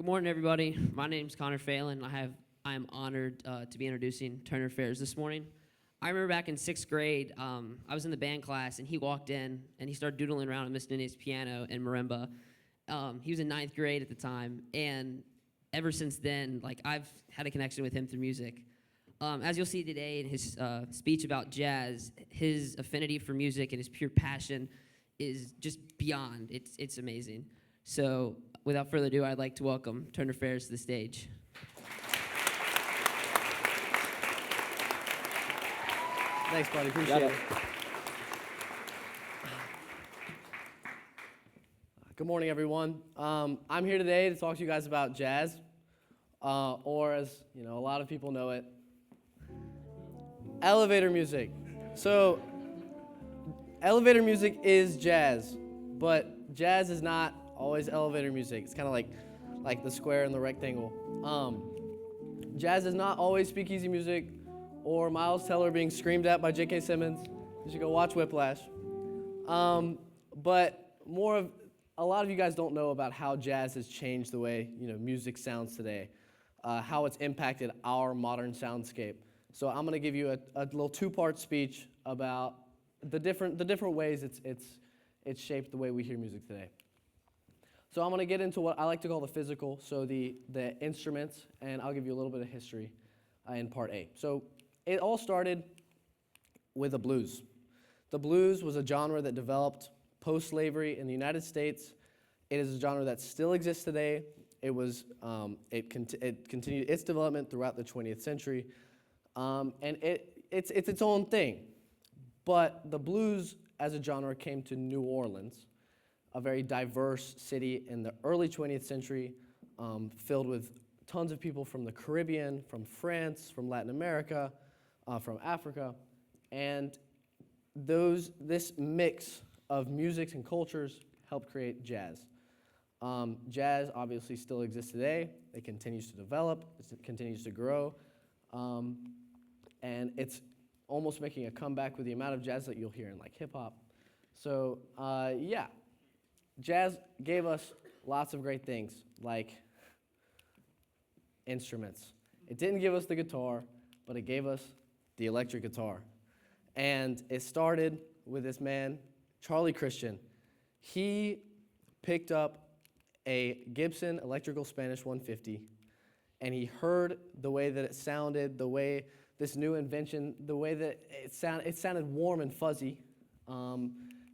Morning, everybody. My name's Connor Phelan. I am honored to be introducing Turner Fairs this morning. I remember back in sixth grade, I was in the band class, and he walked in, and he started doodling around on Miss Nini's piano and marimba. He was in ninth grade at the time, and ever since then, I've had a connection with him through music. As you'll see today in his speech about jazz, his affinity for music and his pure passion is just beyond. It's amazing. So, without further ado, I'd like to welcome Turner Fairs to the stage. Thanks, buddy. Appreciate it. Good morning, everyone. I'm here today to talk to you guys about jazz, or as a lot of people know it, elevator music. So, elevator music is jazz, but jazz is not always elevator music. It's kind of like the square and the rectangle. Jazz is not always speakeasy music or Miles Teller being screamed at by J.K. Simmons. You should go watch Whiplash. But a lot of you guys don't know about how jazz has changed the way music sounds today, how it's impacted our modern soundscape. So I'm going to give you a little two-part speech about the different ways it's shaped the way we hear music today. So I'm going to get into what I like to call the physical, so the instruments, and I'll give you a little bit of history in part A. So it all started with the blues. The blues was a genre that developed post-slavery in the United States. It is a genre that still exists today. It continued its development throughout the 20th century, and it's its own thing. But the blues as a genre came to New Orleans, a very diverse city in the early 20th century, filled with tons of people from the Caribbean, from France, from Latin America, from Africa, and this mix of musics and cultures helped create jazz. Jazz obviously still exists today. It continues to develop, it continues to grow, and it's almost making a comeback with the amount of jazz that you'll hear in hip hop. So jazz gave us lots of great things, like instruments. It didn't give us the guitar, but it gave us the electric guitar. And it started with this man, Charlie Christian. He picked up a Gibson electrical Spanish 150, and he heard the way that it sounded, the way this new invention, the way that it sounded warm and fuzzy,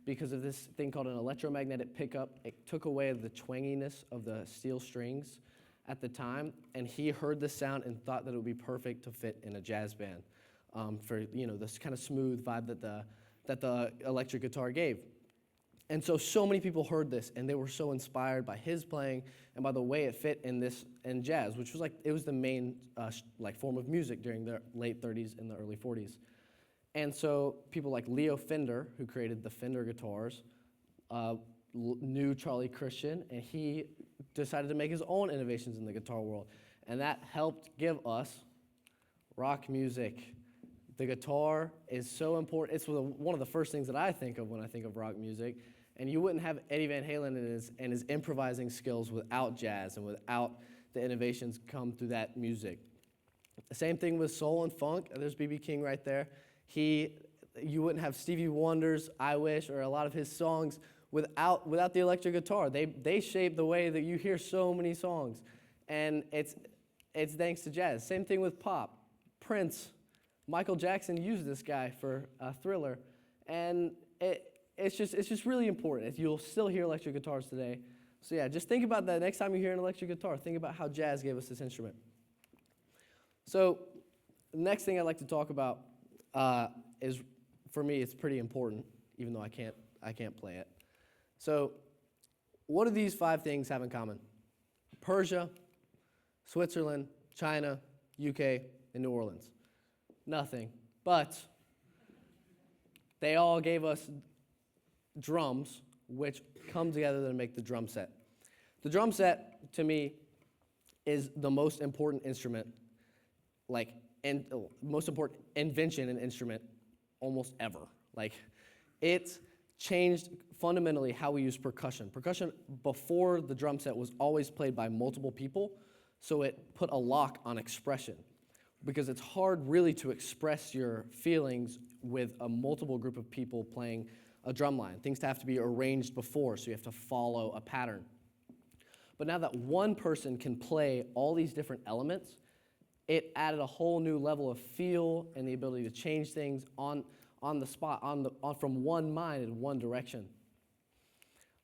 because of this thing called an electromagnetic pickup. It took away the twanginess of the steel strings at the time, and he heard the sound and thought that it would be perfect to fit in a jazz band for this kind of smooth vibe that the electric guitar gave. And so many people heard this, and they were so inspired by his playing and by the way it fit in jazz, which was it was the main form of music during the late 30s and the early 40s. And so people like Leo Fender, who created the Fender guitars, knew Charlie Christian, and he decided to make his own innovations in the guitar world. And that helped give us rock music. The guitar is so important. It's one of the first things that I think of when I think of rock music. And you wouldn't have Eddie Van Halen and his improvising skills without jazz and without the innovations come through that music. The same thing with soul and funk. There's B.B. King right there. You wouldn't have Stevie Wonder's I Wish or a lot of his songs without the electric guitar. They shape the way that you hear so many songs. And it's thanks to jazz. Same thing with pop. Prince, Michael Jackson used this guy for Thriller. And it's just really important. You'll still hear electric guitars today. So yeah, just think about that next time you hear an electric guitar. Think about how jazz gave us this instrument. So the next thing I'd like to talk about is, for me, it's pretty important, even though I can't play it. So, what do these 5 things have in common? Persia, Switzerland, China, UK, and New Orleans. Nothing. But they all gave us drums, which come together to make the drum set. The drum set, to me, is the most important instrument, most important invention in instrument almost ever. It changed fundamentally how we use percussion. Percussion before the drum set was always played by multiple people, so it put a lock on expression because it's hard really to express your feelings with a multiple group of people playing a drum line. Things have to be arranged before, so you have to follow a pattern. But now that one person can play all these different elements, it added a whole new level of feel and the ability to change things on the spot, from one mind in one direction.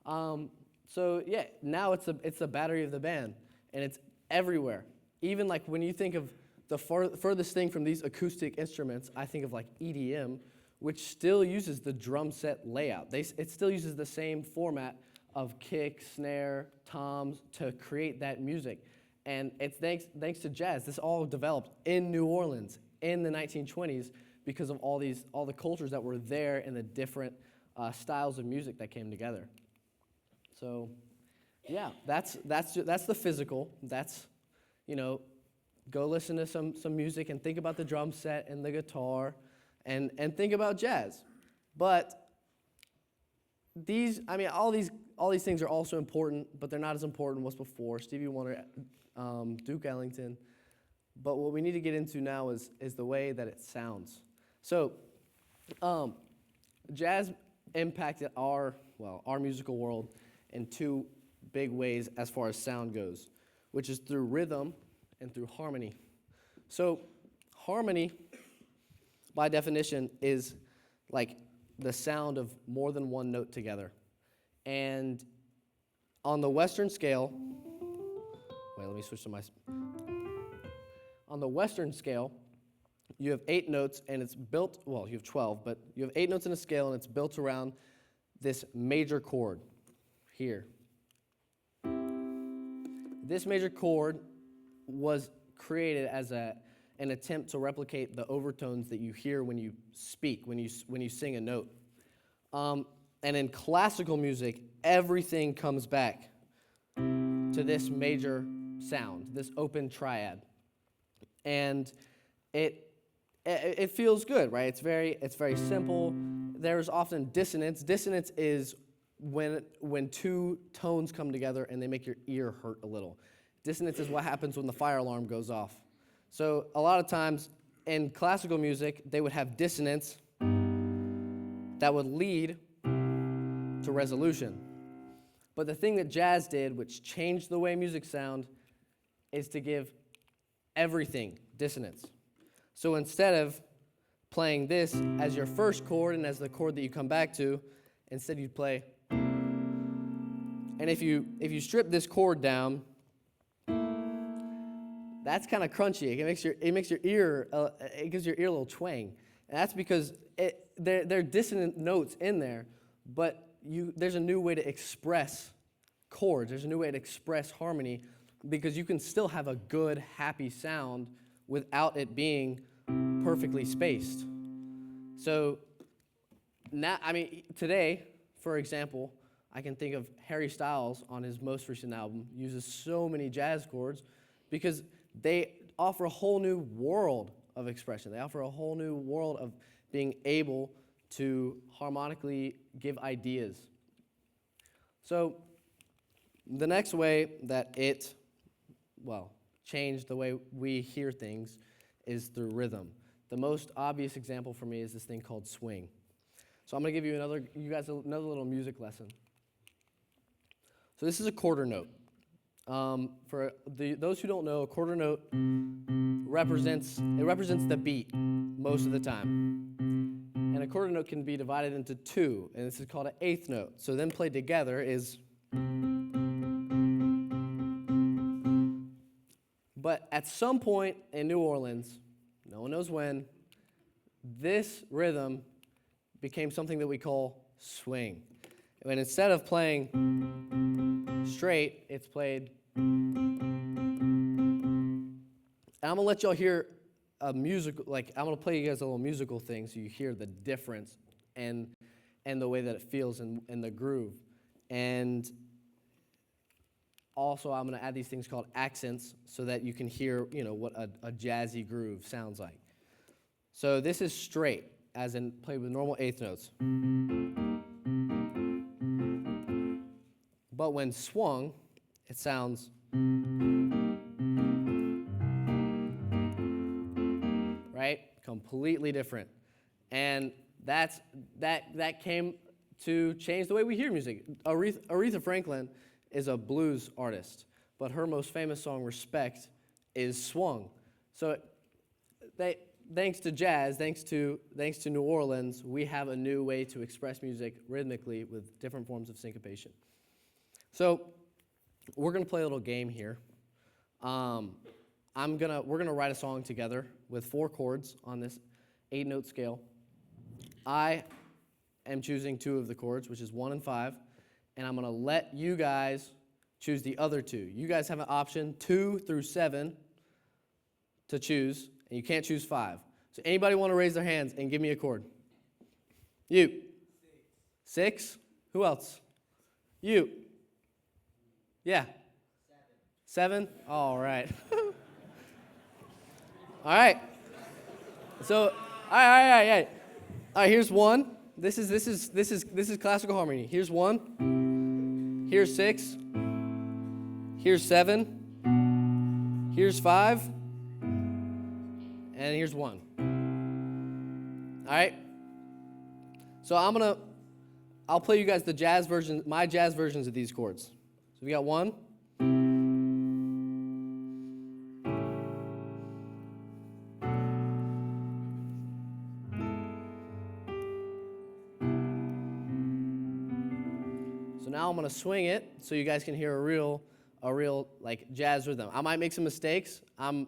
So yeah, now it's the battery of the band, and it's everywhere. Even like when you think of the furthest thing from these acoustic instruments, I think of like EDM, which still uses the drum set layout. It still uses the same format of kick, snare, toms to create that music. And it's thanks to jazz. This all developed in New Orleans in the 1920s because of all the cultures that were there and the different styles of music that came together. So, yeah, that's the physical. That's, go listen to some music and think about the drum set and the guitar, and think about jazz. But all these things are also important, but they're not as important as before. Stevie Wonder, Duke Ellington. But what we need to get into now is the way that it sounds. So, jazz impacted our musical world in two big ways as far as sound goes, which is through rhythm and through harmony. So, harmony, by definition, is like the sound of more than one note together. And on the Western scale, let me switch to my. On the Western scale, you have 8 notes, and it's built, you have 12, but you have 8 notes in a scale, and it's built around this major chord here. This major chord was created as an attempt to replicate the overtones that you hear when you speak, when you sing a note. And in classical music, everything comes back to this major sound, this open triad. And it feels good, right? It's very simple. There's often dissonance. Dissonance is when two tones come together and they make your ear hurt a little. Dissonance is what happens when the fire alarm goes off. So a lot of times in classical music, they would have dissonance that would lead to resolution. But the thing that jazz did, which changed the way music sound, is to give everything dissonance. So instead of playing this as your first chord and as the chord that you come back to, instead you'd play. And if you strip this chord down, that's kind of crunchy. It makes your ear it gives your ear a little twang. And that's because there are dissonant notes in there, but there's a new way to express chords. There's a new way to express harmony, because you can still have a good, happy sound without it being perfectly spaced. So now, today, for example, I can think of Harry Styles on his most recent album uses so many jazz chords because they offer a whole new world of expression. They offer a whole new world of being able to harmonically give ideas. So the next way that it, changed the way we hear things is through rhythm. The most obvious example for me is this thing called swing. So I'm going to give you guys another little music lesson. So this is a quarter note. For those who don't know, a quarter note represents the beat most of the time. And a quarter note can be divided into 2, and this is called an eighth note. So then played together is. But at some point in New Orleans, no one knows when, this rhythm became something that we call swing. And instead of playing straight, it's played. And I'm gonna let y'all hear a musical, I'm gonna play you guys a little musical thing so you hear the difference and the way that it feels in the groove. And also, I'm going to add these things called accents so that you can hear, what a jazzy groove sounds like. So this is straight, as in played with normal eighth notes. But when swung, it sounds right? Completely different. And that came to change the way we hear music. Aretha Franklin is a blues artist, but her most famous song, Respect, is swung. So thanks to jazz, thanks to New Orleans, we have a new way to express music rhythmically with different forms of syncopation. So we're gonna play a little game here. We're gonna write a song together with 4 chords on this 8-note scale. I am choosing 2 of the chords, which is 1 and 5, and I'm gonna let you guys choose the other 2. You guys have an option 2 through 7 to choose, and you can't choose 5. So anybody want to raise their hands and give me a chord? You. 6? Who else? You. Yeah. 7? All right. All right. So, all right. All right, here's 1. This is classical harmony. Here's 1. Here's 6. Here's 7. Here's 5. And here's 1. All right? So I'll play you guys the jazz version, my jazz versions of these chords. So we got 1. So now I'm going to swing it so you guys can hear a real like jazz rhythm. I might make some mistakes. I'm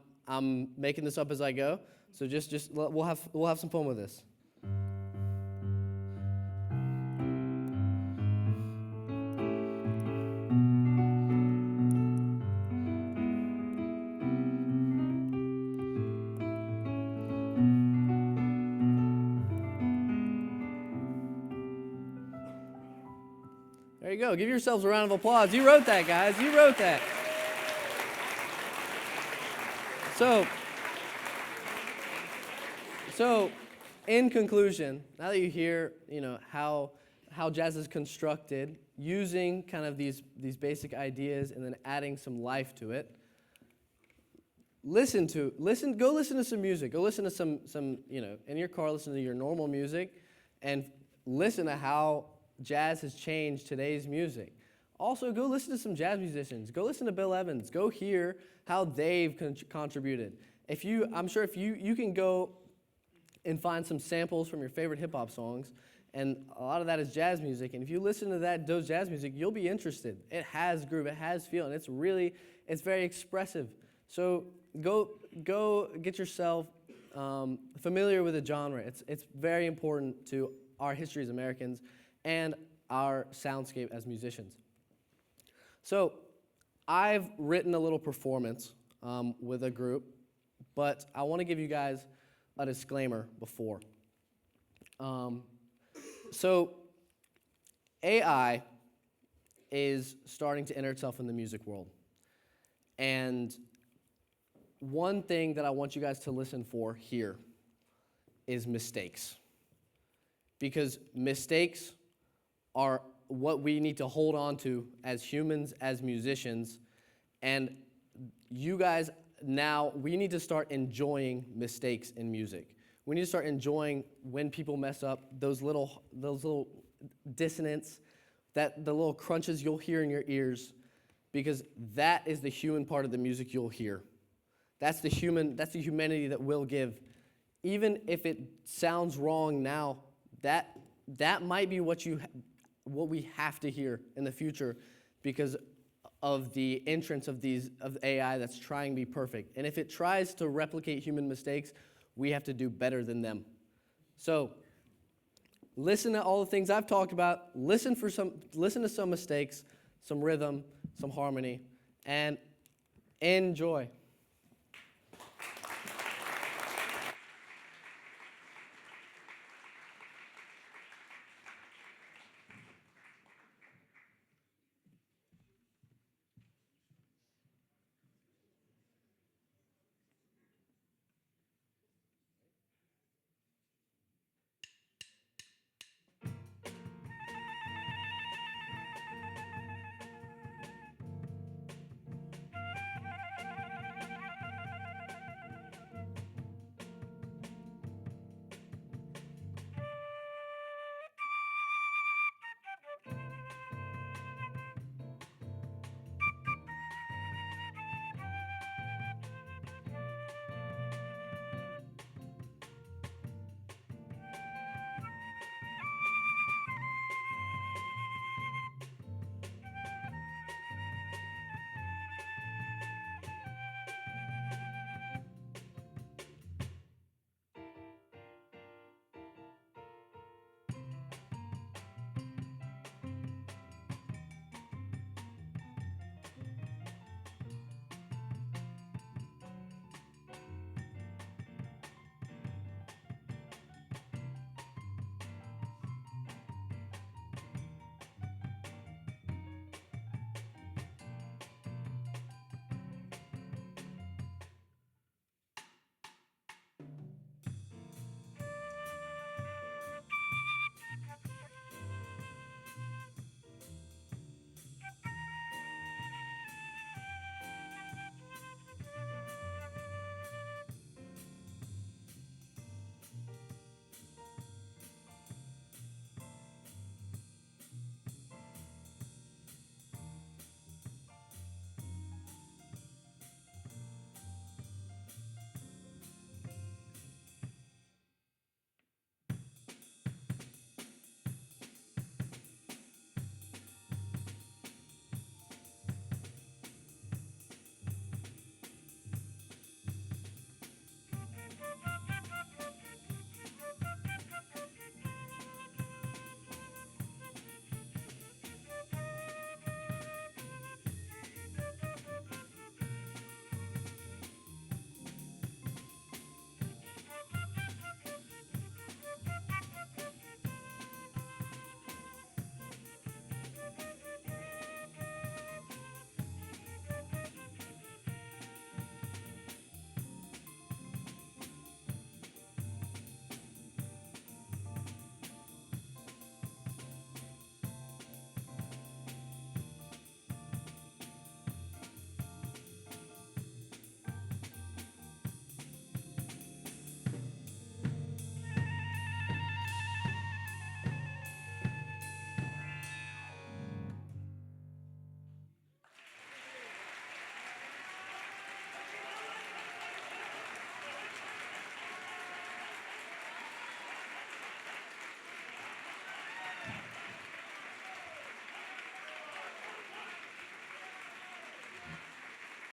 making this up as I go. So we'll have some fun with this. There you go. Give yourselves a round of applause. You wrote that, guys. You wrote that. So, in conclusion, now that you hear, how jazz is constructed, using kind of these basic ideas and then adding some life to it, go listen to some music. Go listen to some in your car, listen to your normal music, and listen to how jazz has changed today's music. Also, go listen to some jazz musicians. Go listen to Bill Evans. Go hear how they've contributed. I'm sure if you can go and find some samples from your favorite hip-hop songs, and a lot of that is jazz music, and if you listen to those jazz music, you'll be interested. It has groove, it has feel, and it's very expressive. So go get yourself familiar with the genre. It's very important to our history as Americans and our soundscape as musicians. So I've written a little performance with a group, but I want to give you guys a disclaimer before. So AI is starting to enter itself in the music world. And one thing that I want you guys to listen for here is mistakes. Because mistakes are what we need to hold on to as humans, as musicians. And you guys, now we need to start enjoying mistakes in music. We need to start enjoying when people mess up, those little dissonance, the little crunches you'll hear in your ears, because that is the human part of the music you'll hear. That's the humanity that we'll give. Even if it sounds wrong now, that might be what we have to hear in the future, because of the entrance of AI that's trying to be perfect. And if it tries to replicate human mistakes, we have to do better than them. So listen to all the things I've talked about. Listen to some mistakes, some rhythm, some harmony, and enjoy.